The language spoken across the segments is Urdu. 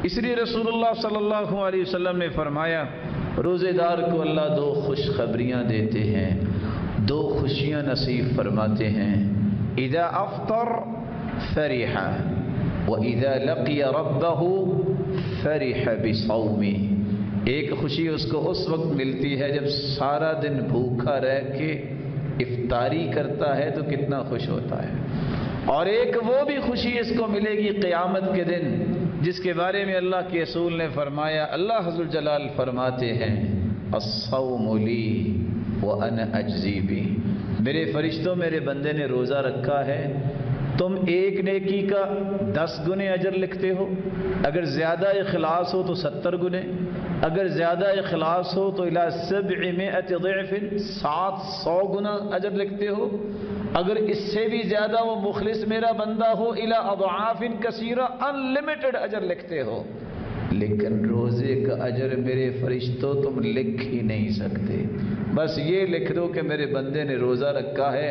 اس لیے رسول صلی اللہ علیہ وسلم نے فرمایا روزے دار کو اللہ دو خوشخبریاں دیتے ہیں، دو خوشیاں نصیب فرماتے ہیں، اذا افطر فرح واذا لقی ربہ فرح بصومہ۔ ایک خوشی اس کو اس وقت ملتی ہے جب سارا دن بھوکا رہ کے افطاری کرتا ہے تو کتنا خوش ہوتا ہے، اور ایک وہ بھی خوشی اس کو ملے گی قیامت کے دن جس کے بارے میں اللہ کے رسول نے فرمایا، اللہ ذو الجلال فرماتے ہیں الصوم لی وانا اجزی بہ۔ میرے فرشتوں، میرے بندے نے روزہ رکھا ہے، تم ایک نیکی کا 10 گنے اجر لکھتے ہو، اگر زیادہ اخلاص ہو تو 70 گنے، اگر زیادہ اخلاص ہو تو الی 700 ضعف 700 گنا اجر لکھتے ہو، اگر اس سے بھی زیادہ وہ مخلص میرا بندہ ہو الی اضعاف کثیرہ انلمیٹڈ اجر لکھتے ہو۔ لیکن روزے کا اجر میرے فرشتوں تم لکھ ہی نہیں سکتے، بس یہ لکھ دو کہ میرے بندے نے روزہ رکھا ہے،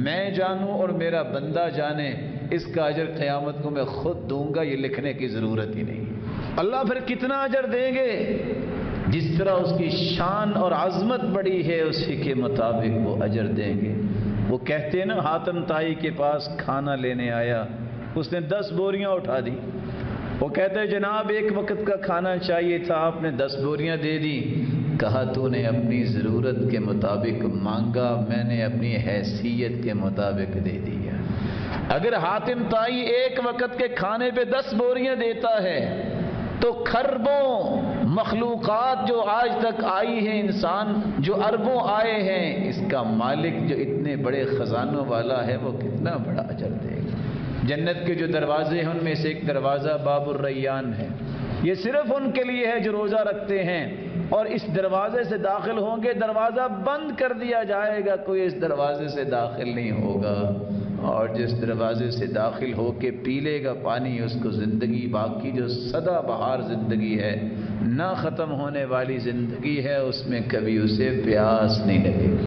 میں جانوں اور میرا بندہ جانے، اس کا اجر قیامت کو میں خود دوں گا، یہ لکھنے کی ضرورت ہی نہیں۔ اللہ پھر کتنا اجر دیں گے؟ جس طرح اس کی شان اور عظمت بڑی ہے اسی کے مطابق وہ اجر دیں گے۔ وہ کہتے ہیں نا، حاتم طائی کے پاس کھانا لینے آیا، اس نے 10 بوریاں اٹھا دی، وہ کہتے ہیں جناب ایک وقت کا کھانا چاہیے تھا، آپ نے 10 بوریاں دے دی۔ کہا تو نے اپنی ضرورت کے مطابق مانگا، میں نے اپنی حیثیت کے مطابق دے دیا۔ اگر حاتم طائی ایک وقت کے کھانے پہ 10 بوریاں دیتا ہے تو کھربوں مخلوقات جو آج تک آئی ہیں، انسان جو اربوں آئے ہیں، اس کا مالک جو اتنے بڑے خزانوں والا ہے وہ کتنا بڑا اجر دے گا۔ جنت کے جو دروازے ہیں ان میں سے ایک دروازہ باب الریان ہے، یہ صرف ان کے لیے ہے جو روزہ رکھتے ہیں، اور اس دروازے سے داخل ہوں گے، دروازہ بند کر دیا جائے گا، کوئی اس دروازے سے داخل نہیں ہوگا، اور جس دروازے سے داخل ہو کے پی لے گا پانی، اس کو زندگی باقی جو سدا بہار زندگی ہے، نہ ختم ہونے والی زندگی ہے، اس میں کبھی اسے پیاس نہیں لگے گی۔